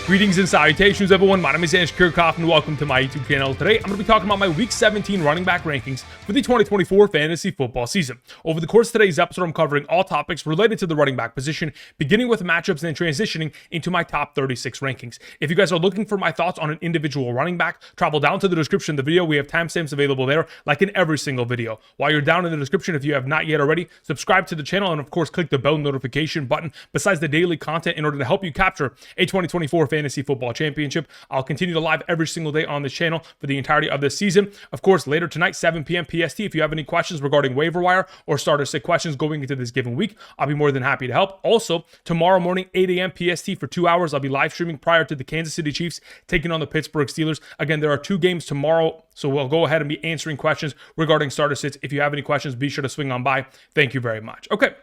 Greetings and salutations, everyone. My name is Anish Kirchhoff, and welcome to my YouTube channel. Today, I'm going to be talking about my Week 17 running back rankings for the 2024 fantasy football season. Over the course of today's episode, I'm covering all topics related to the running back position, beginning with matchups and then transitioning into my top 36 rankings. If you guys are looking for my thoughts on an individual running back, travel down to the description of the video. We have timestamps available there, like in every single video. While you're down in the description, if you have not yet already, subscribe to the channel and, of course, click the bell notification button besides the daily content in order to help you capture a 2024 fantasy football championship. I'll continue to live every single day on this channel for the entirety of this season. Of course, later tonight, 7 p.m. PST, if you have any questions regarding waiver wire or starter sit questions going into this given week, I'll be more than happy to help. Also, tomorrow morning, 8 a.m. PST for 2 hours, I'll be live streaming prior to the Kansas City Chiefs taking on the Pittsburgh Steelers. Again, there are 2 games tomorrow, so we'll go ahead and be answering questions regarding starter sits. If you have any questions, be sure to swing on by. Thank you very much. Okay.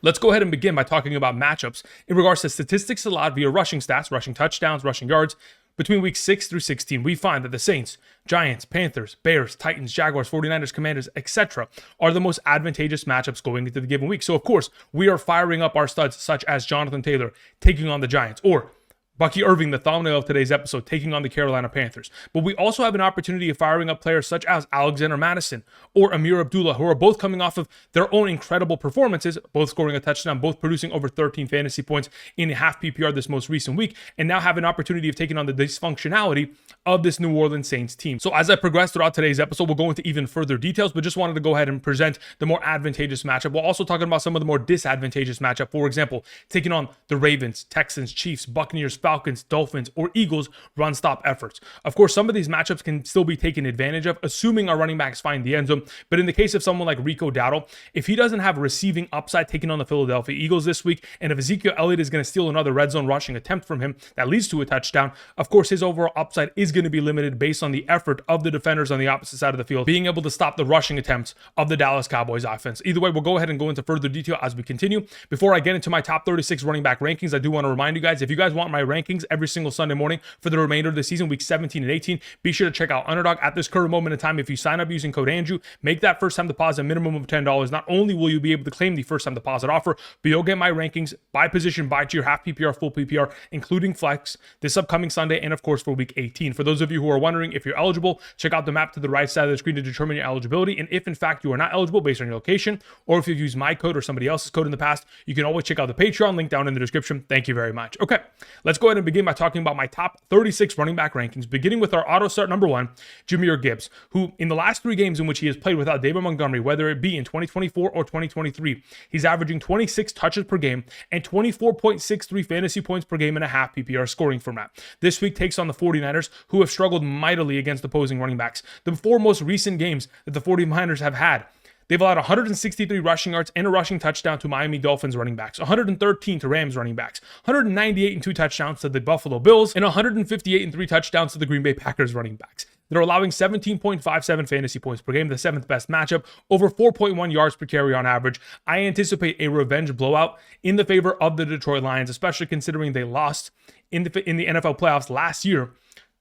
Let's go ahead and begin by talking about matchups in regards to statistics allowed via rushing stats, rushing touchdowns, rushing yards. Between weeks 6 through 16, we find that the Saints, Giants, Panthers, Bears, Titans, Jaguars, 49ers, Commanders, etc. are the most advantageous matchups going into the given week. So, of course, we are firing up our studs such as Jonathan Taylor taking on the Giants, or Bucky Irving, the thumbnail of today's episode, taking on the Carolina Panthers. But we also have an opportunity of firing up players such as Alexander Mattison or Ameer Abdullah, who are both coming off of their own incredible performances, both scoring a touchdown, both producing over 13 fantasy points in half PPR this most recent week, and now have an opportunity of taking on the dysfunctionality of this New Orleans Saints team. So as I progress throughout today's episode, we'll go into even further details, but just wanted to go ahead and present the more advantageous matchup. We're also talking about some of the more disadvantageous matchup. For example, taking on the Ravens, Texans, Chiefs, Buccaneers, Falcons, Dolphins, or Eagles run-stop efforts. Of course, some of these matchups can still be taken advantage of, assuming our running backs find the end zone. But in the case of someone like Rico Dowdle, if he doesn't have receiving upside taking on the Philadelphia Eagles this week, and if Ezekiel Elliott is going to steal another red zone rushing attempt from him that leads to a touchdown, of course, his overall upside is going to be limited based on the effort of the defenders on the opposite side of the field being able to stop the rushing attempts of the Dallas Cowboys offense. Either way, we'll go ahead and go into further detail as we continue. Before I get into my top 36 running back rankings, I do want to remind you guys, if you guys want my rankings every single Sunday morning for the remainder of the season, week 17 and 18, be sure to check out Underdog. At this current moment in time, if you sign up using code Andrew, make that first time deposit a minimum of $10. Not only will you be able to claim the first time deposit offer, but you'll get my rankings by position, by tier, half PPR, full PPR, including flex, this upcoming Sunday, and of course for week 18. For those of you who are wondering if you're eligible, check out the map to the right side of the screen to determine your eligibility. And if in fact you are not eligible based on your location, or if you've used my code or somebody else's code in the past, you can always check out the Patreon link down in the description. Thank you very much. Okay, let's go ahead and begin by talking about my top 36 running back rankings, beginning with our auto start number 1, Jahmyr Gibbs, who in the last 3 games in which he has played without David Montgomery, whether it be in 2024 or 2023, he's averaging 26 touches per game and 24.63 fantasy points per game in a half PPR scoring format. This week takes on the 49ers, who have struggled mightily against opposing running backs. The 4 most recent games that the 49ers have had, they've allowed 163 rushing yards and a rushing touchdown to Miami Dolphins running backs, 113 to Rams running backs, 198 and 2 touchdowns to the Buffalo Bills, and 158 and 3 touchdowns to the Green Bay Packers running backs. They're allowing 17.57 fantasy points per game, the 7th best matchup, over 4.1 yards per carry on average. I anticipate a revenge blowout in the favor of the Detroit Lions, especially considering they lost in the NFL playoffs last year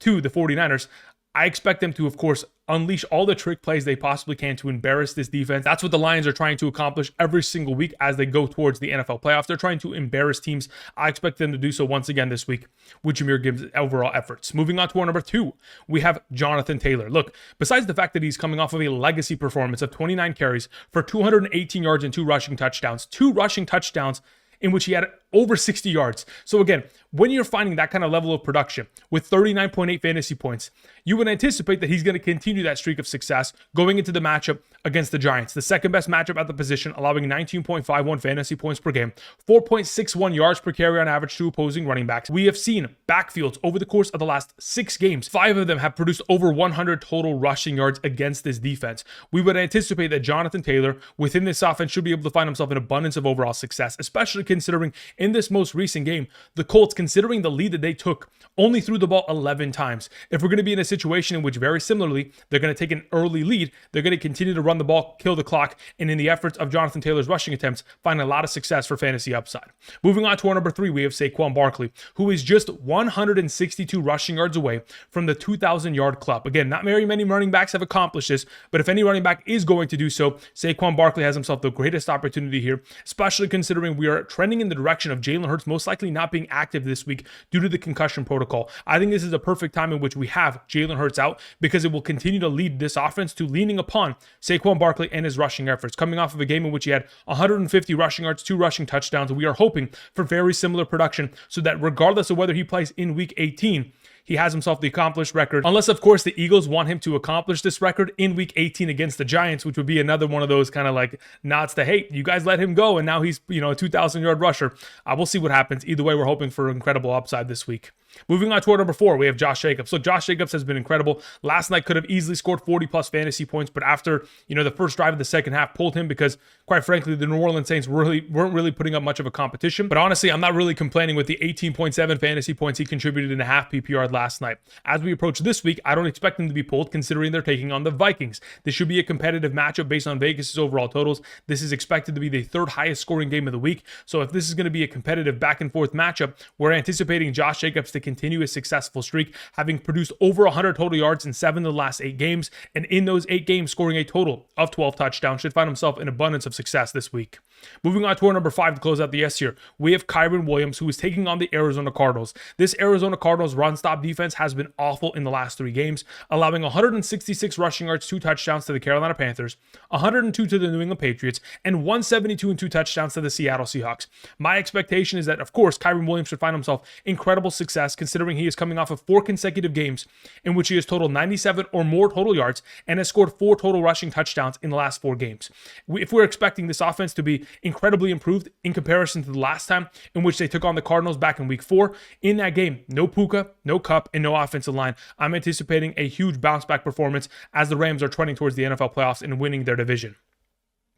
to the 49ers. I expect them to, of course, unleash all the trick plays they possibly can to embarrass this defense. That's what the Lions are trying to accomplish every single week as they go towards the NFL playoffs. They're trying to embarrass teams. I expect them to do so once again this week with Jahmyr Gibbs' overall efforts. Moving on to our number 2, we have Jonathan Taylor. Look, besides the fact that he's coming off of a legacy performance of 29 carries for 218 yards and 2 rushing touchdowns in which he had over 60 yards. So again, when you're finding that kind of level of production with 39.8 fantasy points, you would anticipate that he's going to continue that streak of success going into the matchup against the Giants, the second best matchup at the position, allowing 19.51 fantasy points per game, 4.61 yards per carry on average to opposing running backs. We have seen backfields over the course of the last 6 games. 5 of them have produced over 100 total rushing yards against this defense. We would anticipate that Jonathan Taylor within this offense should be able to find himself an abundance of overall success, especially considering in this most recent game, the Colts, considering the lead that they took, only threw the ball 11 times. If we're going to be in a situation in which, very similarly, they're going to take an early lead, they're going to continue to run the ball, kill the clock, and in the efforts of Jonathan Taylor's rushing attempts, find a lot of success for fantasy upside. Moving on to our number 3, we have Saquon Barkley, who is just 162 rushing yards away from the 2,000-yard club. Again, not very many running backs have accomplished this, but if any running back is going to do so, Saquon Barkley has himself the greatest opportunity here, especially considering we are trending in the direction notion of Jalen Hurts most likely not being active this week due to the concussion protocol. I think this is a perfect time in which we have Jalen Hurts out because it will continue to lead this offense to leaning upon Saquon Barkley and his rushing efforts. Coming off of a game in which he had 150 rushing yards, 2 rushing touchdowns, we are hoping for very similar production so that regardless of whether he plays in week 18, he has himself the accomplished record. Unless, of course, the Eagles want him to accomplish this record in week 18 against the Giants, which would be another one of those kind of like nods to, hey, you guys let him go, and now he's, a 2,000-yard rusher. We'll see what happens. Either way, we're hoping for incredible upside this week. Moving on to our number 4, we have Josh Jacobs. Look, Josh Jacobs has been incredible. Last night could have easily scored 40-plus fantasy points, but after, the first drive of the second half pulled him because, quite frankly, the New Orleans Saints weren't really putting up much of a competition. But honestly, I'm not really complaining with the 18.7 fantasy points he contributed in a half PPR last night. As we approach this week, I don't expect them to be pulled considering they're taking on the Vikings. This should be a competitive matchup based on Vegas' overall totals. This is expected to be the 3rd highest scoring game of the week. So if this is going to be a competitive back and forth matchup, we're anticipating Josh Jacobs to continue his successful streak, having produced over 100 total yards in 7 of the last 8 games, and in those 8 games scoring a total of 12 touchdowns. Should find himself in abundance of success this week. Moving on to our number 5 to close out the S here, we have Kyren Williams, who is taking on the Arizona Cardinals. This Arizona Cardinals run-stop defense has been awful in the last 3 games, allowing 166 rushing yards, 2 touchdowns to the Carolina Panthers, 102 to the New England Patriots, and 172 and 2 touchdowns to the Seattle Seahawks. My expectation is that, of course, Kyren Williams should find himself incredible success considering he is coming off of 4 consecutive games in which he has totaled 97 or more total yards and has scored 4 total rushing touchdowns in the last 4 games. If we're expecting this offense to be incredibly improved in comparison to the last time in which they took on the Cardinals back in week 4, in that game, no Puka, no Kupp, and no offensive line, I'm anticipating a huge bounce back performance as the Rams are trending towards the NFL playoffs and winning their division.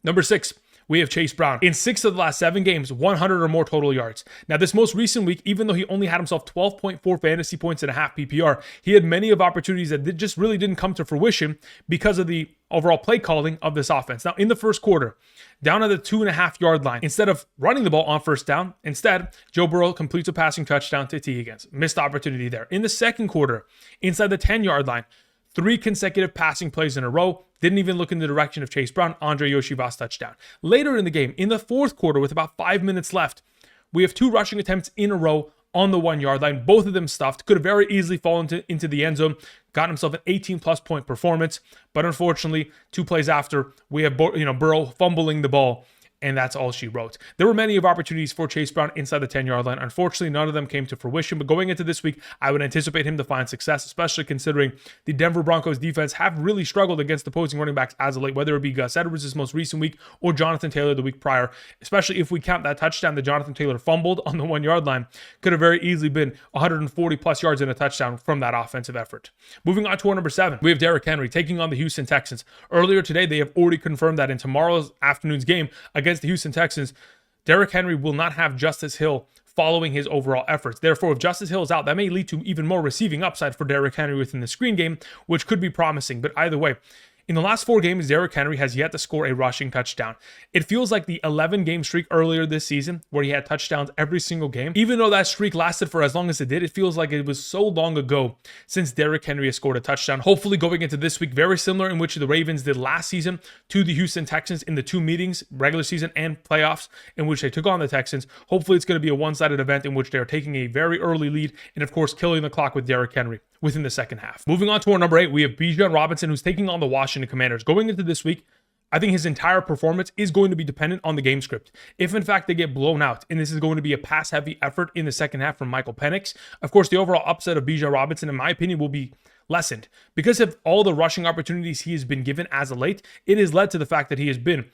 Number 6, we have Chase Brown. In 6 of the last 7 games, 100 or more total yards. Now, this most recent week, even though he only had himself 12.4 fantasy points and a half PPR, he had many of opportunities that just really didn't come to fruition because of the overall play calling of this offense. Now, in the first quarter, down at the 2.5-yard line, instead of running the ball on first down, instead, Joe Burrow completes a passing touchdown to T. Higgins. Missed opportunity there. In the second quarter, inside the 10-yard line, 3 consecutive passing plays in a row. Didn't even look in the direction of Chase Brown. Andre Yoshivas touchdown. Later in the game, in the fourth quarter, with about 5 minutes left, we have 2 rushing attempts in a row on the 1-yard line. Both of them stuffed. Could have very easily fallen into the end zone. Got himself an 18-plus point performance. But unfortunately, 2 plays after, we have Burrow fumbling the ball. And that's all she wrote. There were many of opportunities for Chase Brown inside the 10-yard line. Unfortunately, none of them came to fruition. But going into this week, I would anticipate him to find success, especially considering the Denver Broncos defense have really struggled against opposing running backs as of late, whether it be Gus Edwards this most recent week or Jonathan Taylor the week prior, especially if we count that touchdown that Jonathan Taylor fumbled on the 1-yard line. Could have very easily been 140-plus yards and a touchdown from that offensive effort. Moving on to our number 7, we have Derrick Henry taking on the Houston Texans. Earlier today, they have already confirmed that in tomorrow's afternoon's game against the Houston Texans, Derrick Henry will not have Justice Hill following his overall efforts. Therefore, if Justice Hill is out, that may lead to even more receiving upside for Derrick Henry within the screen game, which could be promising. But either way, in the last 4 games, Derrick Henry has yet to score a rushing touchdown. It feels like the 11-game streak earlier this season where he had touchdowns every single game. Even though that streak lasted for as long as it did, it feels like it was so long ago since Derrick Henry has scored a touchdown. Hopefully going into this week, very similar in which the Ravens did last season to the Houston Texans in the 2 meetings, regular season and playoffs, in which they took on the Texans. Hopefully it's going to be a one-sided event in which they're taking a very early lead and, of course, killing the clock with Derrick Henry within the second half. Moving on to our number 8, we have Bijan Robinson, who's taking on the Washington Commanders. Going into this week, I think his entire performance is going to be dependent on the game script. If, in fact, they get blown out, and this is going to be a pass-heavy effort in the second half from Michael Penix, of course, the overall upset of Bijan Robinson, in my opinion, will be lessened. Because of all the rushing opportunities he has been given as of late, it has led to the fact that he has been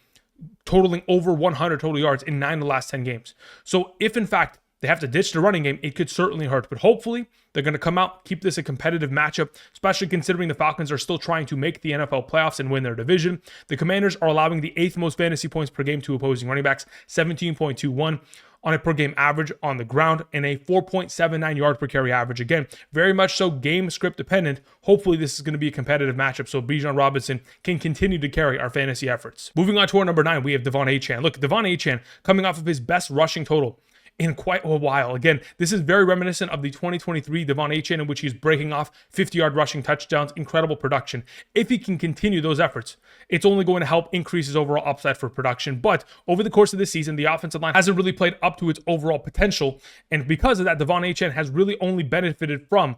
totaling over 100 total yards in 9 of the last 10 games. So if, in fact, they have to ditch the running game, it could certainly hurt. But hopefully, they're going to come out, keep this a competitive matchup, especially considering the Falcons are still trying to make the NFL playoffs and win their division. The Commanders are allowing the 8th most fantasy points per game to opposing running backs, 17.21 on a per-game average on the ground, and a 4.79 yard per carry average. Again, very much so game script dependent. Hopefully, this is going to be a competitive matchup so Bijan Robinson can continue to carry our fantasy efforts. Moving on to our number 9, we have Devon Achane. Look, Devon Achane coming off of his best rushing total in quite a while. Again, this is very reminiscent of the 2023 Achane, in which he's breaking off 50-yard rushing touchdowns. Incredible production. If he can continue those efforts, it's only going to help increase his overall upside for production. But over the course of this season, the offensive line hasn't really played up to its overall potential. And because of that, Achane has really only benefited from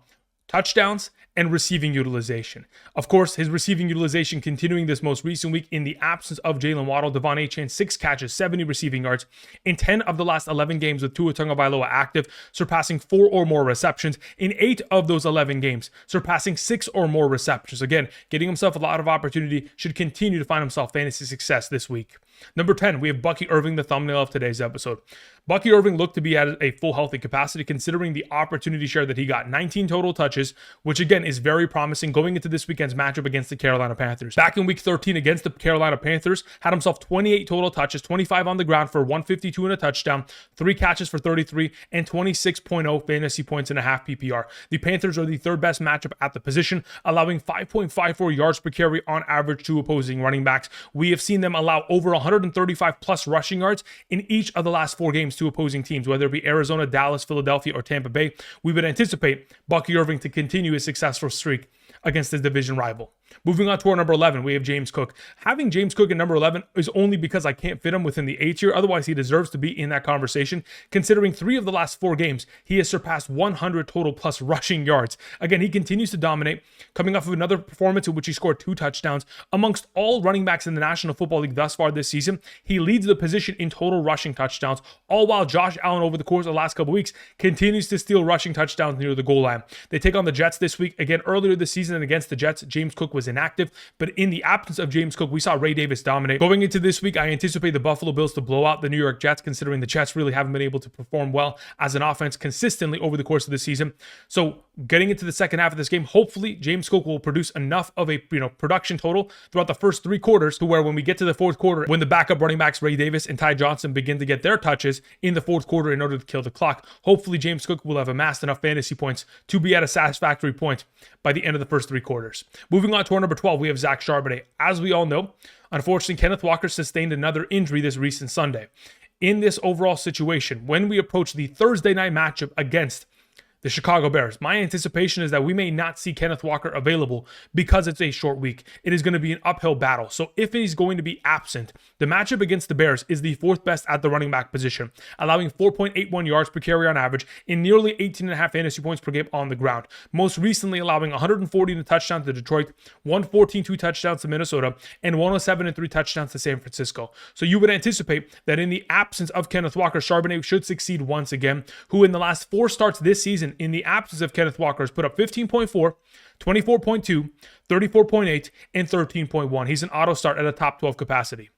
touchdowns and receiving utilization. Of course, his receiving utilization continuing this most recent week in the absence of Jalen Waddle. Achane, 6 catches, 70 receiving yards in 10 of the last 11 games with Tua Tagovailoa active, surpassing 4 or more receptions in 8 of those 11 games, surpassing 6 or more receptions. Again, getting himself a lot of opportunity, should continue to find himself fantasy success this week. Number 10, we have Bucky Irving, the thumbnail of today's episode. Bucky Irving looked to be at a full healthy capacity considering the opportunity share that he got. 19 total touches, which again is very promising going into this weekend's matchup against the Carolina Panthers. Back in week 13 against the Carolina Panthers, had himself 28 total touches, 25 on the ground for 152 and a touchdown, 3 catches for 33, and 26.0 fantasy points and a half PPR. The Panthers are the third best matchup at the position, allowing 5.54 yards per carry on average to opposing running backs. We have seen them allow over 135 plus rushing yards in each of the last 4 games to opposing teams, whether it be Arizona, Dallas, Philadelphia, or Tampa Bay. We would anticipate Bucky Irving to continue his successful streak against his division rival. Moving on to our number 11, we have James Cook. Having James Cook at number 11 is only because I can't fit him within the A tier. Otherwise, he deserves to be in that conversation. Considering 3 of the last 4 games, he has surpassed 100 total plus rushing yards. Again, he continues to dominate, coming off of another performance in which he scored 2 touchdowns. Amongst all running backs in the National Football League thus far this season, he leads the position in total rushing touchdowns, all while Josh Allen over the course of the last couple weeks continues to steal rushing touchdowns near the goal line. They take on the Jets this week. Again, earlier this season and against the Jets, James Cook was inactive, but in the absence of James Cook, we saw Ray Davis dominate. Going into this week, I anticipate the Buffalo Bills to blow out the New York Jets, considering the Jets really haven't been able to perform well as an offense consistently over the course of the season. So getting into the second half of this game, hopefully James Cook will produce enough of a production total throughout the first 3 quarters to where when we get to the fourth quarter, when the backup running backs Ray Davis and Ty Johnson begin to get their touches in the fourth quarter in order to kill the clock, hopefully James Cook will have amassed enough fantasy points to be at a satisfactory point by the end of the first 3 quarters. Moving on to our number 12, we have Zach Charbonnet. As we all know, unfortunately, Kenneth Walker sustained another injury this recent Sunday. In this overall situation, when we approach the Thursday night matchup against the Chicago Bears, my anticipation is that we may not see Kenneth Walker available because it's a short week. It is going to be an uphill battle. So if he's going to be absent, the matchup against the Bears is the 4th best at the running back position, allowing 4.81 yards per carry on average in nearly 18.5 fantasy points per game on the ground. Most recently allowing 140 and a touchdown to Detroit, 114 2 touchdowns to Minnesota, and 107 and 3 touchdowns to San Francisco. So you would anticipate that in the absence of Kenneth Walker, Charbonnet should succeed once again, who in the last 4 starts this season, in the absence of Kenneth Walker, has put up 15.4, 24.2, 34.8, and 13.1. He's an auto start at a top 12 capacity.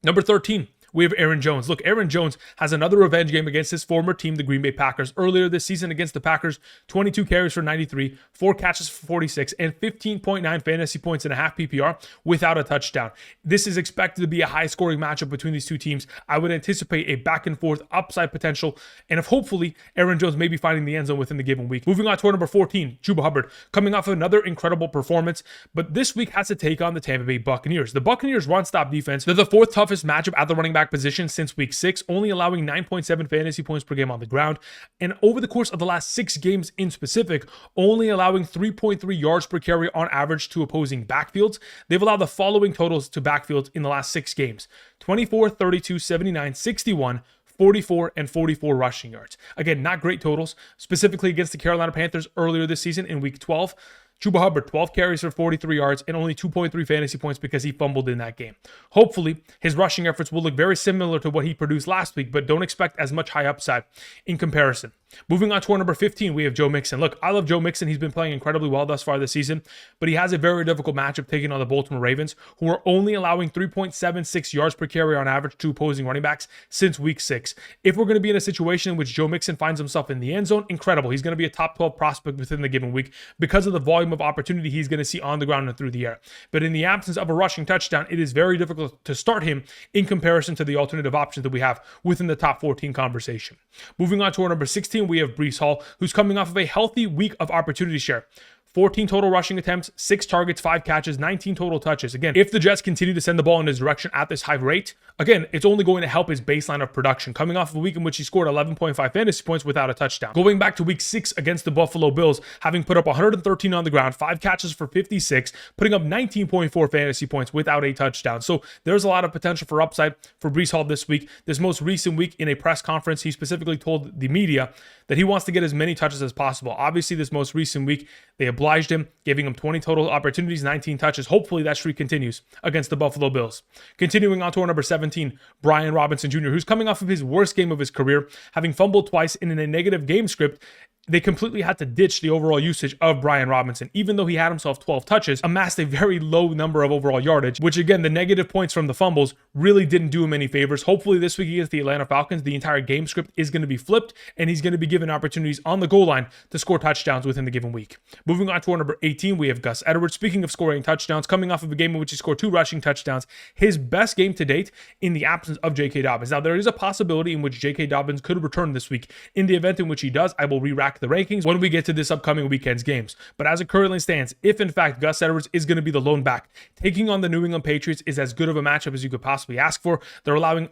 Number 13, we have Aaron Jones. Look, Aaron Jones has another revenge game against his former team, the Green Bay Packers. Earlier this season against the Packers, 22 carries for 93, 4 catches for 46, and 15.9 fantasy points and a half PPR without a touchdown. This is expected to be a high-scoring matchup between these two teams. I would anticipate a back-and-forth upside potential, and if hopefully Aaron Jones may be finding the end zone within the given week. Moving on to our number 14, Chuba Hubbard, coming off of another incredible performance, but this week has to take on the Tampa Bay Buccaneers. The Buccaneers run-stop defense, they're the 4th toughest matchup at the running back position since week 6, only allowing 9.7 fantasy points per game on the ground. And over the course of the last 6 games in specific, only allowing 3.3 yards per carry on average to opposing backfields. They've allowed the following totals to backfields in the last 6 games: 24, 32, 79, 61, 44, and 44 rushing yards. Again, not great totals, specifically against the Carolina Panthers earlier this season in week 12. Chuba Hubbard, 12 carries for 43 yards and only 2.3 fantasy points because he fumbled in that game. Hopefully, his rushing efforts will look very similar to what he produced last week, but don't expect as much high upside in comparison. Moving on to our number 15, we have Joe Mixon. Look, I love Joe Mixon. He's been playing incredibly well thus far this season, but he has a very difficult matchup taking on the Baltimore Ravens, who are only allowing 3.76 yards per carry on average to opposing running backs since week 6. If we're going to be in a situation in which Joe Mixon finds himself in the end zone, incredible. He's going to be a top 12 prospect within the given week because of the volume of opportunity he's going to see on the ground and through the air. But in the absence of a rushing touchdown, it is very difficult to start him in comparison to the alternative options that we have within the top 14 conversation. Moving on to our number 16, we have Breece Hall, who's coming off of a healthy week of opportunity share. 14 total rushing attempts, 6 targets, 5 catches, 19 total touches. Again, if the Jets continue to send the ball in his direction at this high rate, again, it's only going to help his baseline of production, coming off of a week in which he scored 11.5 fantasy points without a touchdown. Going back to week 6 against the Buffalo Bills, having put up 113 on the ground, 5 catches for 56, putting up 19.4 fantasy points without a touchdown. So there's a lot of potential for upside for Breece Hall this week. This most recent week in a press conference, he specifically told the media that he wants to get as many touches as possible. Obviously, this most recent week, they obliged him, giving him 20 total opportunities, 19 touches. Hopefully, that streak continues against the Buffalo Bills. Continuing on to our number 17, Bijan Robinson Jr., who's coming off of his worst game of his career, having fumbled twice in a negative game script. They completely had to ditch the overall usage of Bijan Robinson. Even though he had himself 12 touches, amassed a very low number of overall yardage, which again, the negative points from the fumbles really didn't do him any favors. Hopefully this week against the Atlanta Falcons, the entire game script is going to be flipped, and he's going to be given opportunities on the goal line to score touchdowns within the given week. Moving on to our number 18, we have Gus Edwards. Speaking of scoring touchdowns, coming off of a game in which he scored 2 rushing touchdowns, his best game to date in the absence of J.K. Dobbins. Now, there is a possibility in which J.K. Dobbins could return this week. In the event in which he does, I will re-rack the rankings when we get to this upcoming weekend's games. But as it currently stands, if in fact Gus Edwards is going to be the lone back, taking on the New England Patriots is as good of a matchup as you could possibly ask for. They're allowing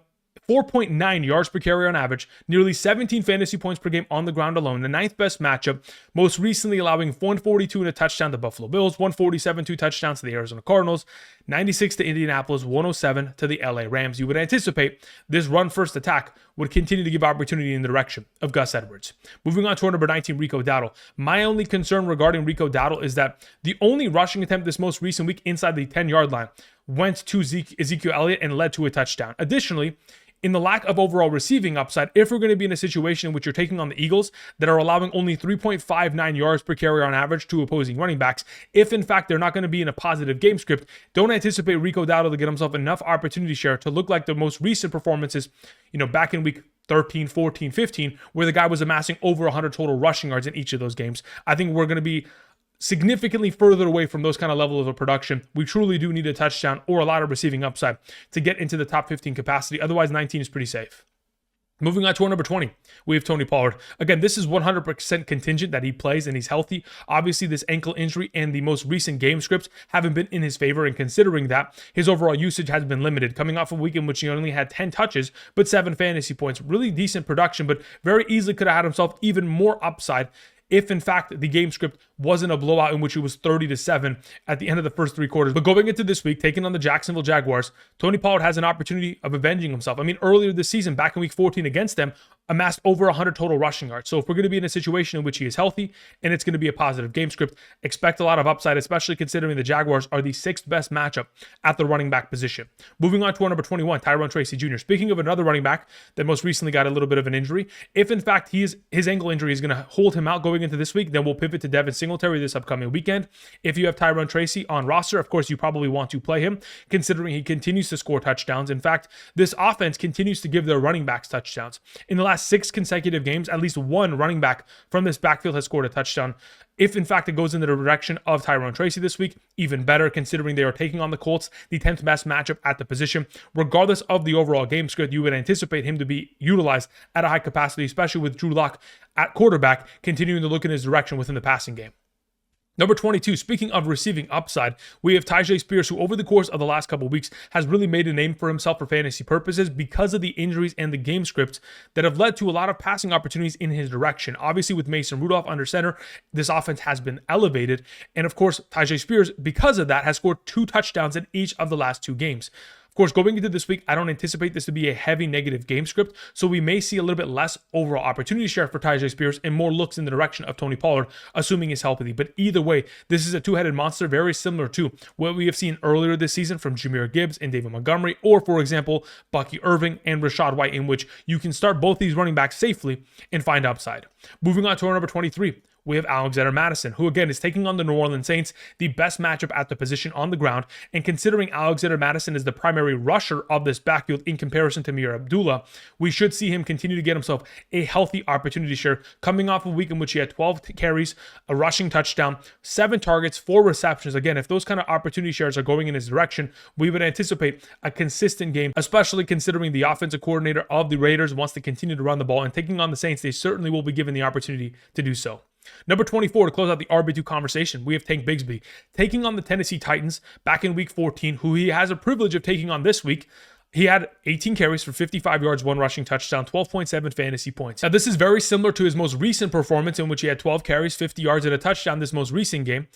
4.9 yards per carry on average, nearly 17 fantasy points per game on the ground alone, the 9th best matchup, most recently allowing 142 and a touchdown to Buffalo Bills, 147, 2 touchdowns to the Arizona Cardinals, 96 to Indianapolis, 107 to the LA Rams. You would anticipate this run-first attack would continue to give opportunity in the direction of Gus Edwards. Moving on to our number 19, Rico Dowdle. My only concern regarding Rico Dowdle is that the only rushing attempt this most recent week inside the 10-yard line went to Ezekiel Elliott and led to a touchdown. Additionally, in the lack of overall receiving upside, if we're going to be in a situation in which you're taking on the Eagles that are allowing only 3.59 yards per carry on average to opposing running backs, if in fact they're not going to be in a positive game script, don't anticipate Rico Dowdle to get himself enough opportunity share to look like the most recent performances, back in week 13, 14, 15, where the guy was amassing over 100 total rushing yards in each of those games. I think we're going to be significantly further away from those kind of levels of production. We truly do need a touchdown or a lot of receiving upside to get into the top 15 capacity. Otherwise, 19 is pretty safe. Moving on to our number 20, we have Tony Pollard. Again, this is 100% contingent that he plays and he's healthy. Obviously, this ankle injury and the most recent game scripts haven't been in his favor, and considering that, his overall usage has been limited, coming off a week in which he only had 10 touches, but 7 fantasy points. Really decent production, but very easily could have had himself even more upside if in fact the game script wasn't a blowout in which it was 30-7 at the end of the first 3 quarters. But going into this week, taking on the Jacksonville Jaguars, Tony Pollard has an opportunity of avenging himself. I mean, earlier this season, back in week 14 against them, amassed over 100 total rushing yards. So if we're going to be in a situation in which he is healthy and it's going to be a positive game script, expect a lot of upside, especially considering the Jaguars are the 6th best matchup at the running back position. Moving on to our number 21, Tyrone Tracy Jr. Speaking of another running back that most recently got a little bit of an injury, if in fact his ankle injury is going to hold him out going into this week, then we'll pivot to Devin Singletary this upcoming weekend. If you have Tyrone Tracy on roster, of course, you probably want to play him, considering he continues to score touchdowns. In fact, this offense continues to give their running backs touchdowns. In the last 6 consecutive games, at least one running back from this backfield has scored a touchdown. If in fact it goes in the direction of Tyrone Tracy this week, even better, considering they are taking on the Colts, the 10th best matchup at the position. Regardless of the overall game script, you would anticipate him to be utilized at a high capacity, especially with Drew Lock at quarterback, continuing to look in his direction within the passing game. Number 22, speaking of receiving upside, we have Tyjae Spears, who over the course of the last couple of weeks has really made a name for himself for fantasy purposes because of the injuries and the game scripts that have led to a lot of passing opportunities in his direction. Obviously, with Mason Rudolph under center, this offense has been elevated. And of course, Tyjae Spears, because of that, has scored 2 touchdowns in each of the last 2 games. Of course, going into this week, I don't anticipate this to be a heavy negative game script, so we may see a little bit less overall opportunity share for Tyjae Spears and more looks in the direction of Tony Pollard, assuming he's healthy. But either way, this is a 2-headed monster, very similar to what we have seen earlier this season from Jahmyr Gibbs and David Montgomery, or for example, Bucky Irving and Rachaad White, in which you can start both these running backs safely and find upside. Moving on to our number 23. We have Alexander Mattison, who again is taking on the New Orleans Saints, the best matchup at the position on the ground. And considering Alexander Mattison is the primary rusher of this backfield in comparison to Ameer Abdullah, we should see him continue to get himself a healthy opportunity share, coming off a week in which he had 12 carries, a rushing touchdown, 7 targets, 4 receptions. Again, if those kind of opportunity shares are going in his direction, we would anticipate a consistent game, especially considering the offensive coordinator of the Raiders wants to continue to run the ball, and taking on the Saints, they certainly will be given the opportunity to do so. Number 24, to close out the RB2 conversation, we have Tank Bigsby taking on the Tennessee Titans back in week 14, who he has a privilege of taking on this week. He had 18 carries for 55 yards, 1 rushing touchdown, 12.7 fantasy points. Now, this is very similar to his most recent performance in which he had 12 carries, 50 yards, and a touchdown this most recent game.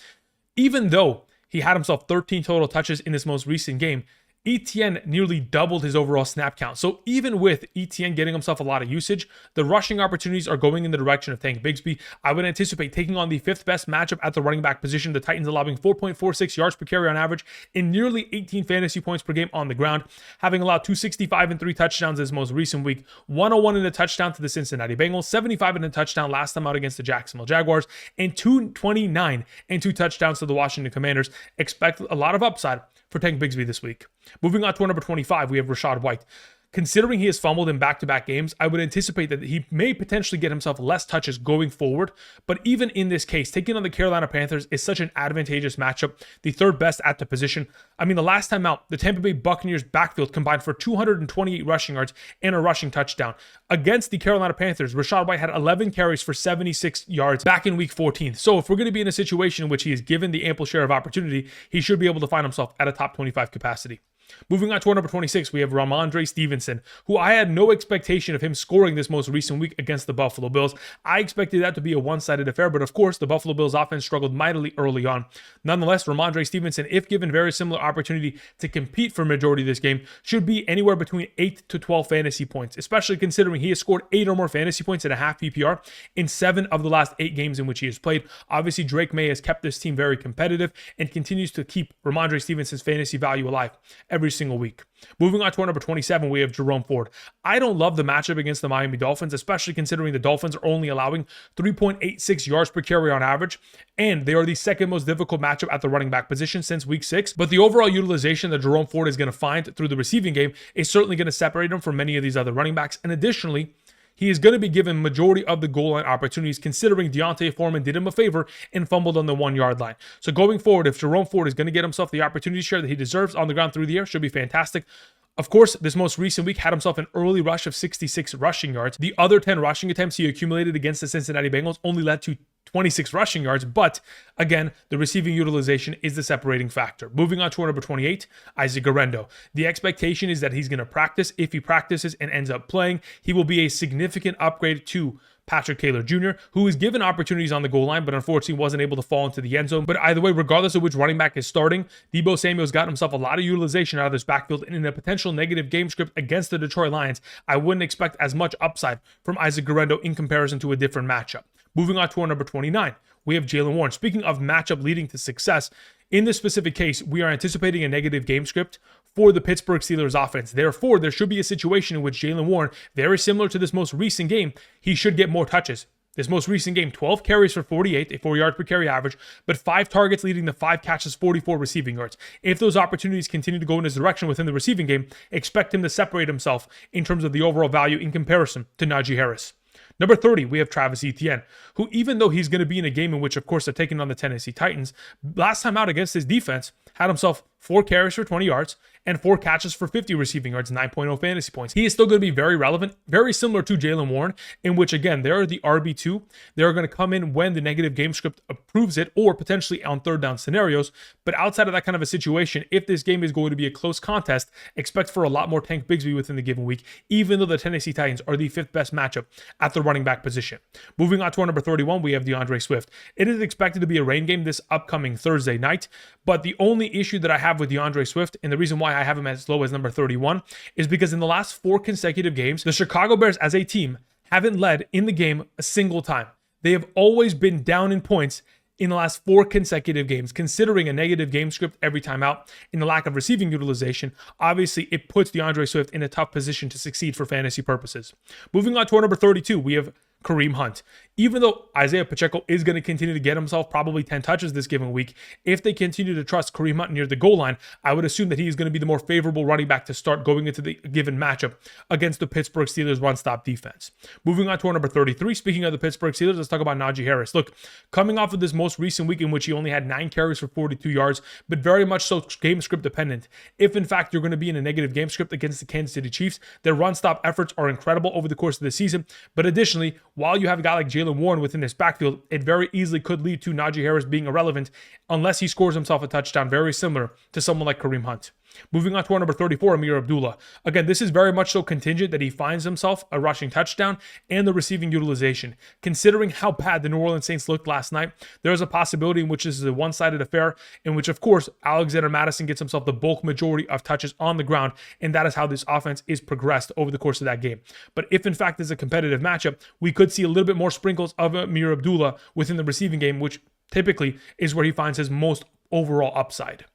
Even though he had himself 13 total touches in this most recent game, Etienne nearly doubled his overall snap count. So even with Etienne getting himself a lot of usage, the rushing opportunities are going in the direction of Tank Bigsby. I would anticipate taking on the 5th best matchup at the running back position. The Titans allowing 4.46 yards per carry on average and nearly 18 fantasy points per game on the ground, having allowed 265 and 3 touchdowns this most recent week, 101 in a touchdown to the Cincinnati Bengals, 75 in a touchdown last time out against the Jacksonville Jaguars, and 229 and 2 touchdowns to the Washington Commanders. Expect a lot of upside for Tank Bigsby this week. Moving on to our number 25, we have Rachaad White. Considering he has fumbled in back-to-back games, I would anticipate that he may potentially get himself less touches going forward. But even in this case, taking on the Carolina Panthers is such an advantageous matchup, the 3rd best at the position. I mean, the last time out, the Tampa Bay Buccaneers backfield combined for 228 rushing yards and a rushing touchdown. Against the Carolina Panthers, Rachaad White had 11 carries for 76 yards back in week 14. So if we're going to be in a situation in which he is given the ample share of opportunity, he should be able to find himself at a top 25 capacity. Moving on to our number 26, we have Rhamondre Stevenson, who I had no expectation of him scoring this most recent week against the Buffalo Bills. I expected that to be a one-sided affair, but of course, the Buffalo Bills offense struggled mightily early on. Nonetheless, Rhamondre Stevenson, if given very similar opportunity to compete for majority of this game, should be anywhere between 8 to 12 fantasy points, especially considering he has scored 8 or more fantasy points at a half PPR in 7 of the last 8 games in which he has played. Obviously, Drake May has kept this team very competitive and continues to keep Rhamondre Stevenson's fantasy value alive every single week. Moving on to our number 27, we have Jerome Ford. I don't love the matchup against the Miami Dolphins, especially considering the Dolphins are only allowing 3.86 yards per carry on average, and they are the 2nd most difficult matchup at the running back position since week 6. But the overall utilization that Jerome Ford is going to find through the receiving game is certainly going to separate him from many of these other running backs. And additionally, he is going to be given majority of the goal line opportunities, considering Deontay Foreman did him a favor and fumbled on the 1-yard line. So going forward, if Jerome Ford is going to get himself the opportunity share that he deserves on the ground through the air, should be fantastic. Of course, this most recent week had himself an early rush of 66 rushing yards. The other 10 rushing attempts he accumulated against the Cincinnati Bengals only led to 26 rushing yards, but again, the receiving utilization is the separating factor. Moving on to our number 28, Isaac Guerendo. The expectation is that he's going to practice. If he practices and ends up playing, he will be a significant upgrade to Patrick Taylor Jr., who was given opportunities on the goal line, but unfortunately wasn't able to fall into the end zone. But either way, regardless of which running back is starting, Deebo Samuel's got himself a lot of utilization out of this backfield, and in a potential negative game script against the Detroit Lions, I wouldn't expect as much upside from Isaac Guerendo in comparison to a different matchup. Moving on to our number 29, we have Jaylen Warren. Speaking of matchup leading to success, in this specific case, we are anticipating a negative game script for the Pittsburgh Steelers offense. Therefore, there should be a situation in which Jaylen Warren, very similar to this most recent game, he should get more touches. This most recent game, 12 carries for 48, a 4 yards per carry average, but 5 targets leading to 5 catches, 44 receiving yards. If those opportunities continue to go in his direction within the receiving game, expect him to separate himself in terms of the overall value in comparison to Najee Harris. Number 30, we have Travis Etienne, who even though he's going to be in a game in which, of course, they're taking on the Tennessee Titans, last time out against his defense, had himself 4 carries for 20 yards and 4 catches for 50 receiving yards, 9.0 fantasy points. He is still going to be very relevant, very similar to Jaylen Warren, in which, again, they're the RB2. They're going to come in when the negative game script approves it or potentially on 3rd down scenarios. But outside of that kind of a situation, if this game is going to be a close contest, expect for a lot more Tank Bigsby within the given week, even though the Tennessee Titans are the 5th best matchup at the running back position. Moving on to our number 31, we have DeAndre Swift. It is expected to be a rain game this upcoming Thursday night, but the only issue that I have with DeAndre Swift, and the reason why I have him as low as number 31, is because in the last 4 consecutive games, the Chicago Bears as a team haven't led in the game a single time. They have always been down in points in the last 4 consecutive games. Considering a negative game script every time out and the lack of receiving utilization, obviously it puts DeAndre Swift in a tough position to succeed for fantasy purposes. Moving on to our number 32, we have Kareem Hunt. Even though Isaiah Pacheco is going to continue to get himself probably 10 touches this given week, if they continue to trust Kareem Hunt near the goal line, I would assume that he is going to be the more favorable running back to start going into the given matchup against the Pittsburgh Steelers run-stop defense. Moving on to our number 33, speaking of the Pittsburgh Steelers, let's talk about Najee Harris. Look, coming off of this most recent week in which he only had 9 carries for 42 yards, but very much so game script dependent. If in fact you're going to be in a negative game script against the Kansas City Chiefs, their run-stop efforts are incredible over the course of the season, but additionally, while you have a guy like Jaylen Warren within this backfield, it very easily could lead to Najee Harris being irrelevant unless he scores himself a touchdown, very similar to someone like Kareem Hunt. Moving on to our number 34, Ameer Abdullah. Again, this is very much so contingent that he finds himself a rushing touchdown and the receiving utilization. Considering how bad the New Orleans Saints looked last night, there is a possibility in which this is a one-sided affair, in which, of course, Alexander Mattison gets himself the bulk majority of touches on the ground, and that is how this offense is progressed over the course of that game. But if, in fact, there's a competitive matchup, we could see a little bit more sprinkles of Ameer Abdullah within the receiving game, which typically is where he finds his most overall upside.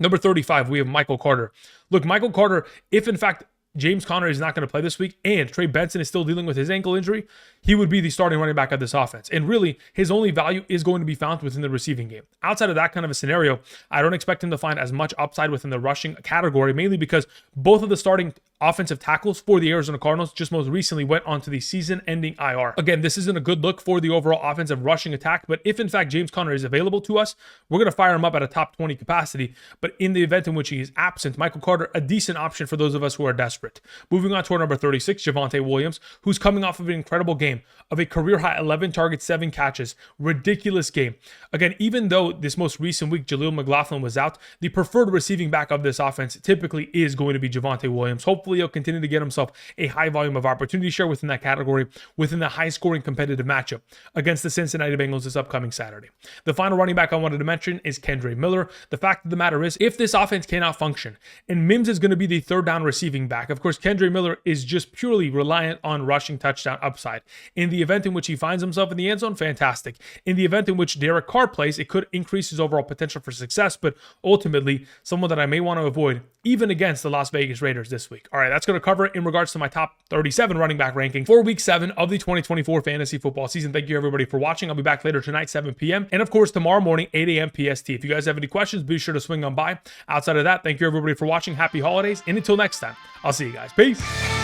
Number 35, we have Michael Carter. Look, Michael Carter, if in fact James Conner is not going to play this week and Trey Benson is still dealing with his ankle injury, he would be the starting running back of this offense. And really, his only value is going to be found within the receiving game. Outside of that kind of a scenario, I don't expect him to find as much upside within the rushing category, mainly because both of the starting offensive tackles for the Arizona Cardinals just most recently went onto the season-ending IR. Again, this isn't a good look for the overall offensive rushing attack, but if in fact James Conner is available to us, we're going to fire him up at a top 20 capacity. But in the event in which he is absent, Michael Carter, a decent option for those of us who are desperate. Moving on to our number 36, Javonte Williams, who's coming off of an incredible game of a career-high 11 targets, 7 catches. Ridiculous game. Again, even though this most recent week Jaleel McLaughlin was out, the preferred receiving back of this offense typically is going to be Javonte Williams. Hopefully, he'll continue to get himself a high volume of opportunity share within that category, within the high-scoring competitive matchup against the Cincinnati Bengals this upcoming Saturday. The final running back I wanted to mention is Kendre Miller. The fact of the matter is, if this offense cannot function, and Mims is going to be the third down receiving back, of course, Kendre Miller is just purely reliant on rushing touchdown upside. In the event in which he finds himself in the end zone, fantastic. In the event in which Derek Carr plays, it could increase his overall potential for success, but ultimately, someone that I may want to avoid, even against the Las Vegas Raiders this week. All right, that's going to cover it in regards to my top 37 running back ranking for week 7 of the 2024 fantasy football season. Thank you everybody for watching. I'll be back later tonight, 7 p.m. And of course, tomorrow morning, 8 a.m. PST. If you guys have any questions, be sure to swing on by. Outside of that, thank you everybody for watching. Happy holidays. And until next time, I'll see you guys. Peace.